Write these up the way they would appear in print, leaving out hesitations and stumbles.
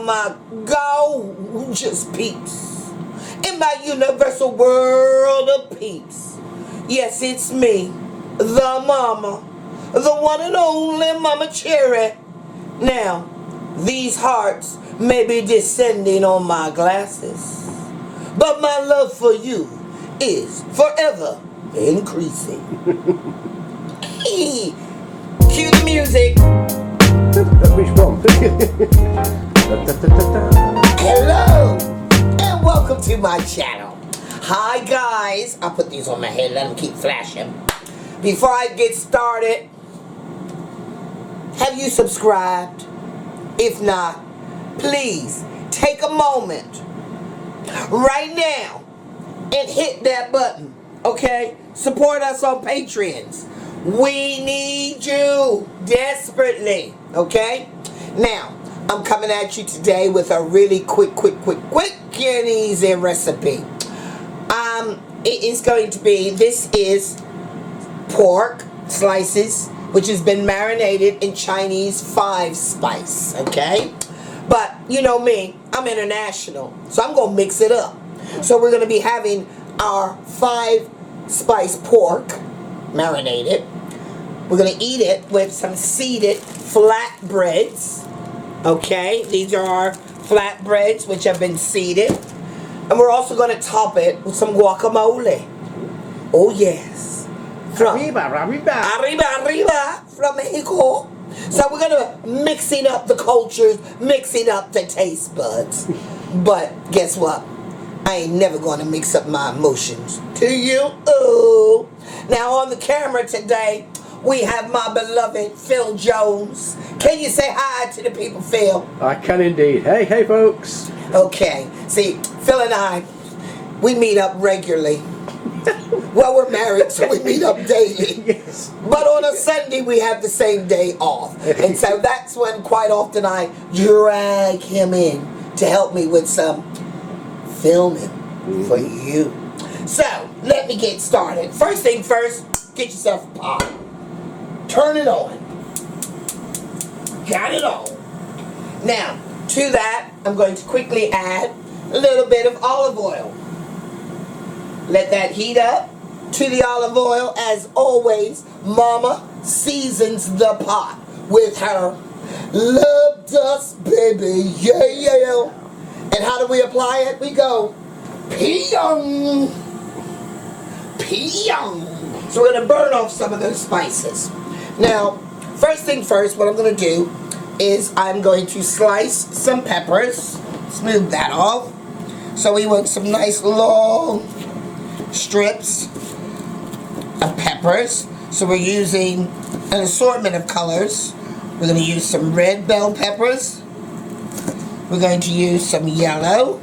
my gorgeous peeps in my universal world of peeps. Yes, it's me, the mama, the one and only Mama Cherry. Now, these hearts may be descending on my glasses, but my love for you is forever increasing. Cue the music. Which one? Hello, and welcome to my channel. Hi guys, I'll put these on my head, let them keep flashing. Before I get started, have you subscribed? If not, please take a moment right now and hit that button, okay? Support us on Patreons. We need you desperately, okay? Now, I'm coming at you today with a really quick and easy recipe. It is going to be, this is pork slices, which has been marinated in Chinese 5-spice, okay? But, you know me, I'm international, so I'm going to mix it up. So we're going to be having our 5-spice pork marinated. We're going to eat it with some seeded flatbreads, okay? These are our flatbreads, which have been seeded. And we're also going to top it with some guacamole. Oh, yes. Arriba, from Mexico. So we're going to mixing up the cultures, mixing up the taste buds. But guess what? I ain't never going to mix up my emotions. To you? Ooh. Now on the camera today, we have my beloved Phil Jones. Can you say hi to the people, Phil? I can indeed. Hey folks. Okay. See, Phil and I, we meet up regularly. Well, we're married, so we meet up daily. Yes. But on a Sunday, we have the same day off. And so that's when quite often I drag him in to help me with some filming for you. So, let me get started. First thing first, get yourself a pot. Turn it on. Got it on. Now, to that, I'm going to quickly add a little bit of olive oil. Let that heat up. To the olive oil, as always, Mama seasons the pot with her love dust, baby. Yeah. And how do we apply it? We go, pee-yong. So we're going to burn off some of those spices. Now, first thing first, what I'm going to do is I'm going to slice some peppers. Smooth that off. So we want some nice long strips of peppers. So we're using an assortment of colors. We're going to use some red bell peppers. We're going to use some yellow.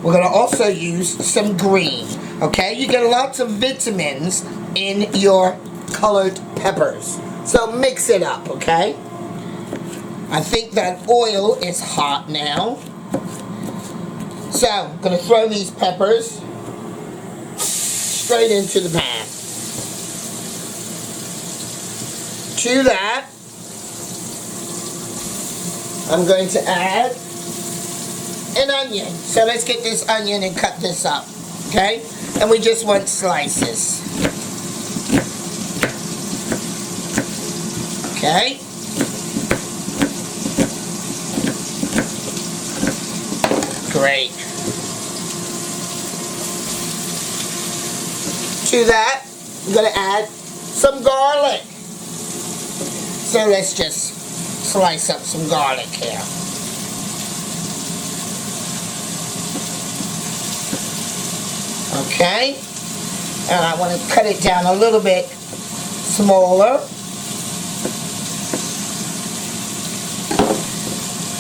We're going to also use some green. Okay, you get lots of vitamins in your colored peppers. So mix it up, okay? I think that oil is hot now. So, I'm going to throw these peppers straight into the pan. To that, I'm going to add an onion. So let's get this onion and cut this up, okay? And we just want slices. Okay? Great. To that, I'm going to add some garlic. So let's just slice up some garlic here. Okay? And I want to cut it down a little bit smaller.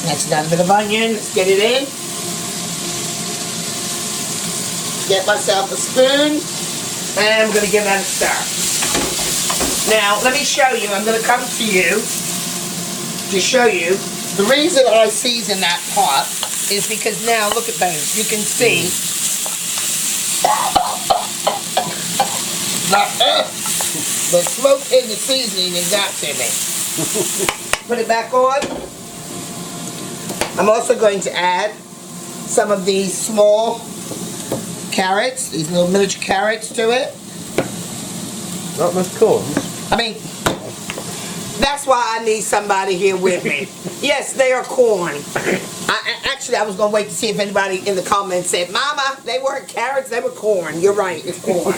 Next, another bit of onion. Let's get it in. Get myself a spoon. And I'm going to give that a stir. Now, let me show you. I'm going to come to you to show you. The reason I season that pot is because now, look at those. You can see the smoke and the seasoning has got to me. put it back on. I'm also going to add some of these small carrots, these little miniature carrots to it. Not much corns. I mean, that's why I need somebody here with me. Yes, they are corn. Actually, I was going to wait to see if anybody in the comments said, Mama, they weren't carrots, they were corn. You're right, it's corn.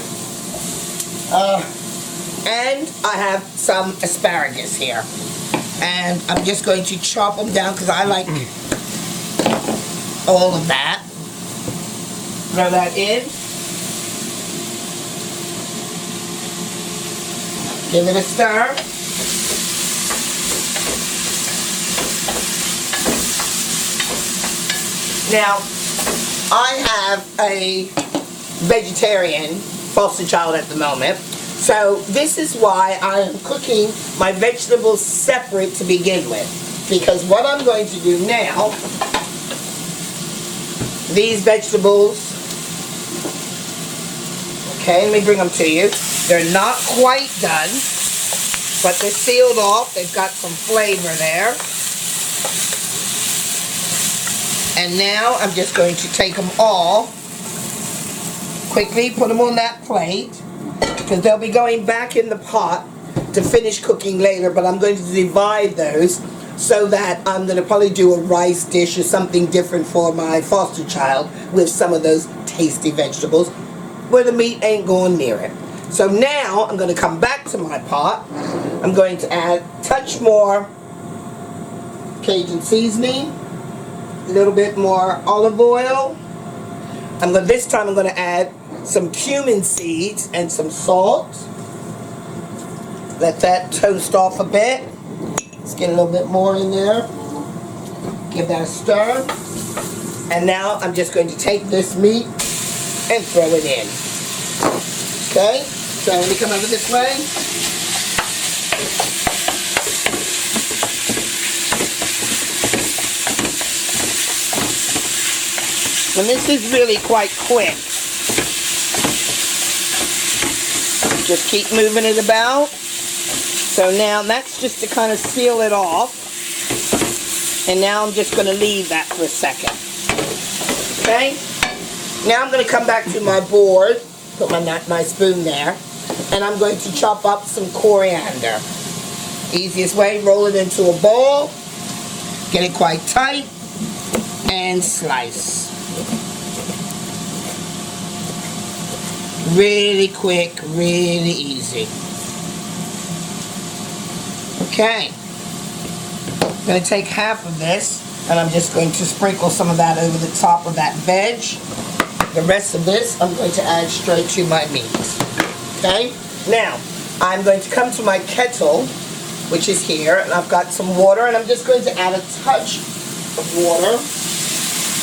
And I have some asparagus here. And I'm just going to chop them down because I like all of that. Throw that in. Give it a stir. Now, I have a vegetarian foster child at the moment, so this is why I am cooking my vegetables separate to begin with. Because what I'm going to do now, these vegetables, okay, let me bring them to you. They're not quite done, but they're sealed off. They've got some flavor there. And now I'm just going to take them all, quickly put them on that plate, because they'll be going back in the pot to finish cooking later, but I'm going to divide those so that I'm going to probably do a rice dish or something different for my foster child with some of those tasty vegetables where the meat ain't going near it. So now I'm going to come back to my pot. I'm going to add a touch more Cajun seasoning, a little bit more olive oil. This time I'm going to add some cumin seeds and some salt. Let that toast off a bit. Let's get a little bit more in there. Give that a stir. And now I'm just going to take this meat and throw it in. Okay, so let me come over this way. And this is really quite quick. Just keep moving it about. So now that's just to kind of seal it off. And now I'm just going to leave that for a second. Okay? Now I'm going to come back to my board. Put my spoon there. And I'm going to chop up some coriander. Easiest way, roll it into a bowl. Get it quite tight. And slice. Really quick, really easy. Okay. I'm going to take half of this and I'm just going to sprinkle some of that over the top of that veg. The rest of this I'm going to add straight to my meat. Okay? Now, I'm going to come to my kettle, which is here, and I've got some water, and I'm just going to add a touch of water.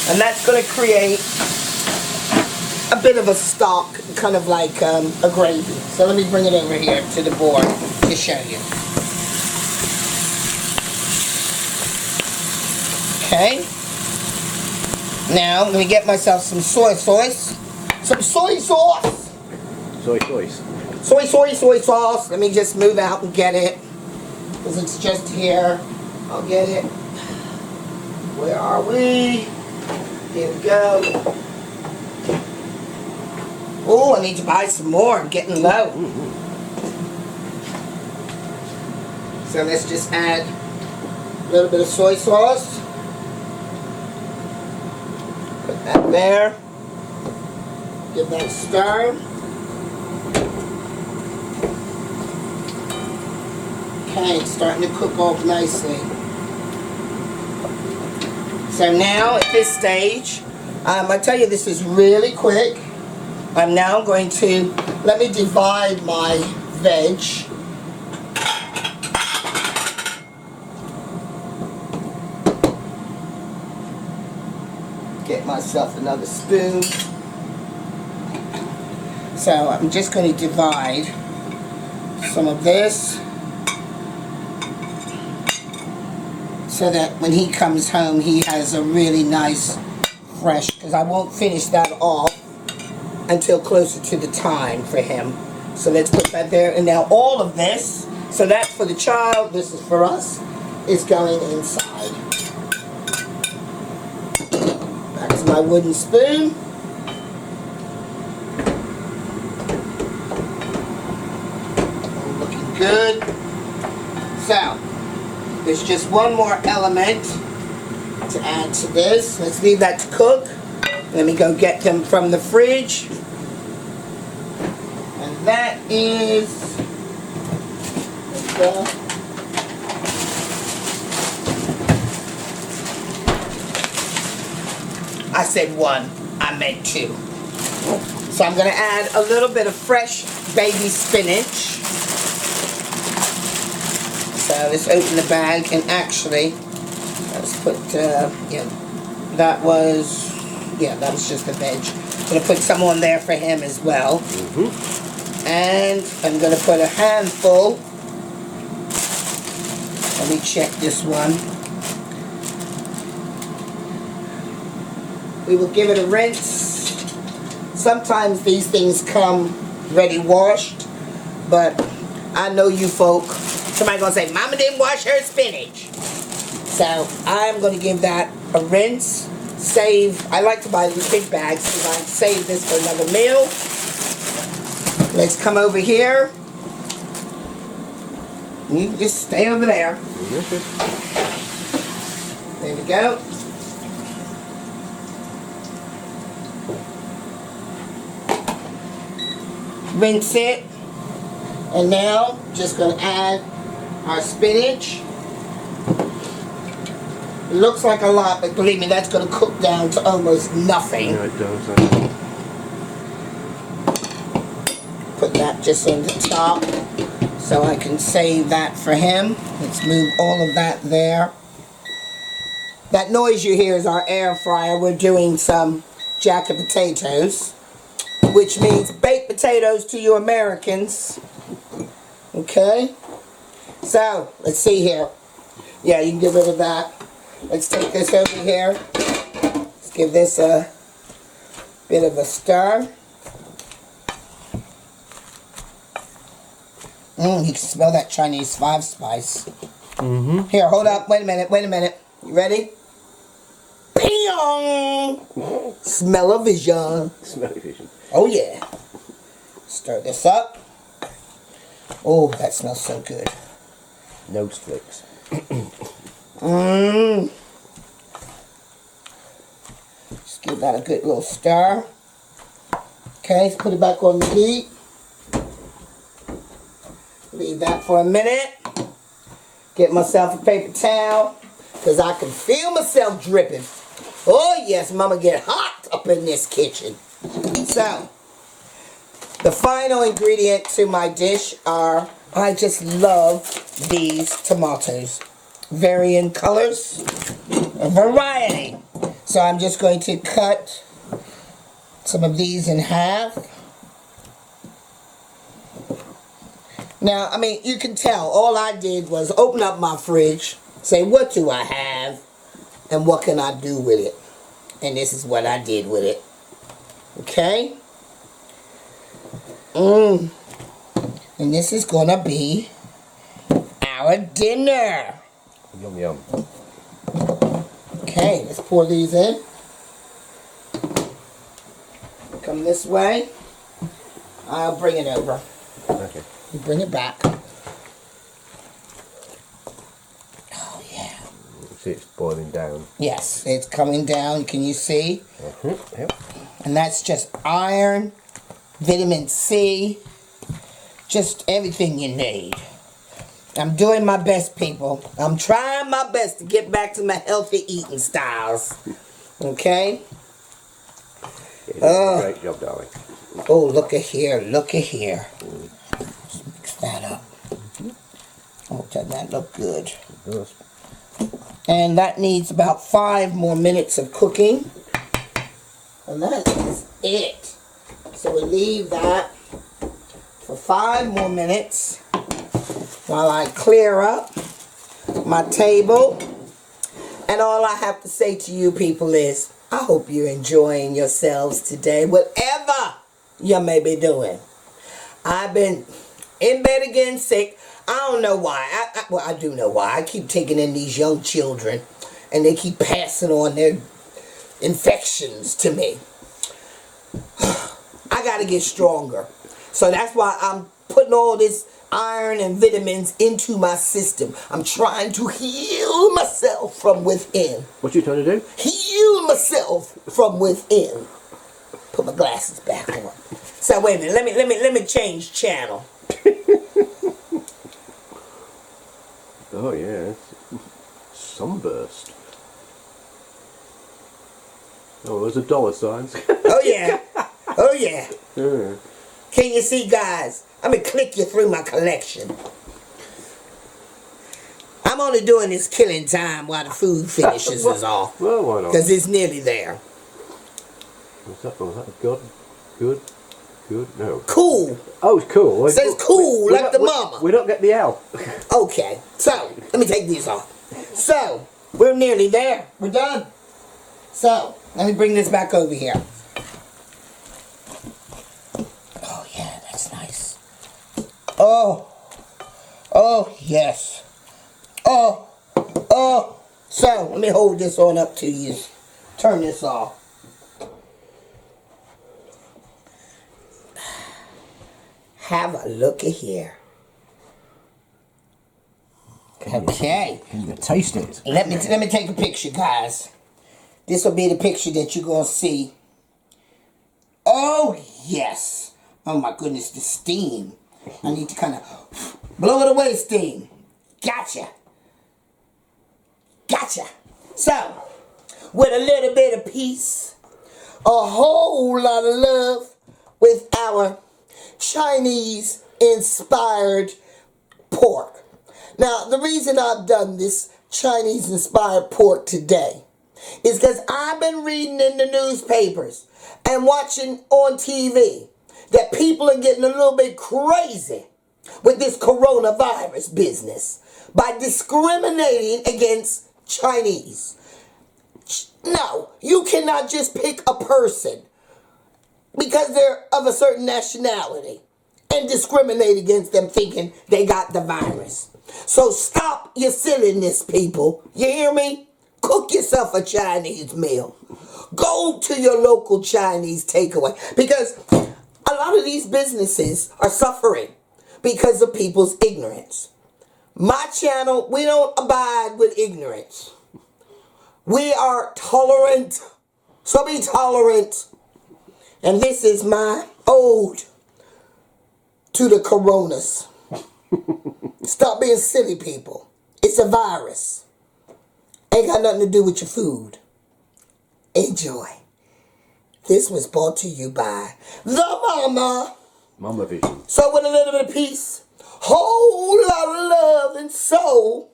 And that's going to create a bit of a stock, kind of like a gravy. So let me bring it over here to the board to show you. Okay. Now, let me get myself some soy sauce. Some soy sauce! Soy sauce. Soy sauce. Let me just move out and get it. Because it's just here. I'll get it. Where are we? Here we go. Oh, I need to buy some more. I'm getting low. So let's just add a little bit of soy sauce. Put that there. Give that a stir. Okay, it's starting to cook off nicely. So now at this stage, I tell you this is really quick. I'm now going to, let me divide my veg. Get myself another spoon. So I'm just going to divide some of this so that when he comes home he has a really nice fresh, because I won't finish that off until closer to the time for him. So let's put that there. And now all of this, so that's for the child, this is for us. is going inside. Back to my wooden spoon. Looking good. So, there's just one more element to add to this. Let's leave that to cook. Let me go get them from the fridge. And that is, let's go. I said one, I meant two. So I'm gonna add a little bit of fresh baby spinach. So let's open the bag and actually, let's put, that was just the veg. I'm gonna put some on there for him as well. And I'm gonna put a handful. Let me check this one. We will give it a rinse. Sometimes these things come ready washed, but I know you folk. Somebody gonna say, Mama didn't wash her spinach. So I'm gonna give that a rinse. Save, I like to buy these big bags because I save this for another meal. Let's come over here. You can just stay over there. There we go. Rinse it. And now, just going to add our spinach. It looks like a lot, but believe me, that's going to cook down to almost nothing. Yeah, it does. Put that just on the top so I can save that for him. Let's move all of that there. That noise you hear is our air fryer. We're doing some jacket potatoes, which means baked potatoes to you Americans. Okay? So, let's see here. Yeah, you can get rid of that. Let's take this over here. Let's give this a bit of a stir. You can smell that Chinese 5-spice. Here, hold up. Wait a minute. You ready? Peong! Smell-o-vision. Smell-o-vision. Oh, yeah. Stir this up. Oh, that smells so good. Nose flicks. Just give that a good little stir. Okay, let's put it back on the heat. Leave that for a minute. Get myself a paper towel because I can feel myself dripping. Oh yes, Mama get hot up in this kitchen. So, the final ingredient to my dish are, I just love these tomatoes. Varying colors, a variety. So I'm just going to cut some of these in half. Now, I mean, you can tell, all I did was open up my fridge, say, what do I have, and what can I do with it? And this is what I did with it. Okay? And this is gonna be our dinner. Yum, yum. Okay, let's pour these in. Come this way. I'll bring it over. Okay. You bring it back. Oh, yeah. See, it's boiling down. Yes, it's coming down. Can you see? Yep. And that's just iron, vitamin C, just everything you need. I'm doing my best, people. I'm trying my best to get back to my healthy eating styles. Okay? Yeah, you're doing a great job, darling. Oh, look at here. Look at here. Just mix that up. Oh, doesn't that look good? It does. And that needs about 5 more minutes of cooking. And that is it. So we leave that for 5 more minutes while I clear up my table. And all I have to say to you people is, I hope you're enjoying yourselves today, whatever you may be doing. I've been in bed again sick. I don't know why. Well, I do know why. I keep taking in these young children, and they keep passing on their infections to me. I got to get stronger. So that's why I'm putting all this iron and vitamins into my system. I'm trying to heal myself from within. What you trying to do? Heal myself from within. Put my glasses back on. So wait a minute. Let me change channel. Oh yeah, sunburst. Oh, there's a dollar signs. Oh yeah. Oh yeah. Yeah. Can you see, guys? Let me click you through my collection. I'm only doing this killing time while the food finishes is off. Well, why not? Because it's nearly there. What's that? Was that good? Good? Good? No. Cool. Oh, it's cool. It says cool, like the mama. We don't get the L. Okay. So, let me take these off. So, we're nearly there. We're done. So, let me bring this back over here. Oh, yeah, that's nice. Oh. Oh, yes. Oh. Oh. So, let me hold this on up to you. Turn this off. Have a looky here. Okay. Can you taste it? Let me take a picture, guys. This will be the picture that you're gonna see. Oh yes. Oh my goodness, the steam. I need to kind of blow it away, steam. Gotcha. Gotcha. So, with a little bit of peace, a whole lot of love with our Chinese-inspired pork. Now, the reason I've done this Chinese-inspired pork today is because I've been reading in the newspapers and watching on TV that people are getting a little bit crazy with this coronavirus business by discriminating against Chinese. No, you cannot just pick a person because they're of a certain nationality and discriminate against them thinking they got the virus. So stop your silliness, people. You hear me? Cook yourself a Chinese meal. Go to your local Chinese takeaway. Because a lot of these businesses are suffering because of people's ignorance. My channel, we don't abide with ignorance. We are tolerant. So be tolerant. And this is my ode to the coronas. Stop being silly, people. It's a virus. Ain't got nothing to do with your food. Enjoy. This was brought to you by the Mama. Mama Vision. So with a little bit of peace, whole lot of love and soul,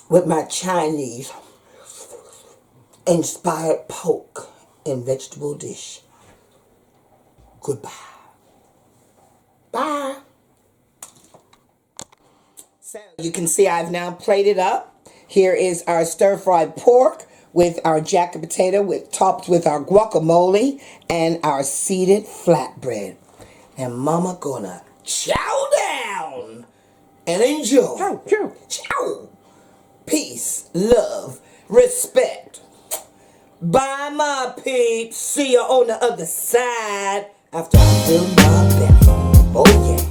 with my Chinese inspired pork and vegetable dish. Goodbye. Bye. So you can see I've now plated up. Here is our stir-fried pork with our jacket potato topped with our guacamole and our seeded flatbread. And Mama gonna chow down and enjoy. Chow, chow. Chow. Peace, love, respect. Bye, my peeps. See you on the other side after I fill my belly. Oh, yeah.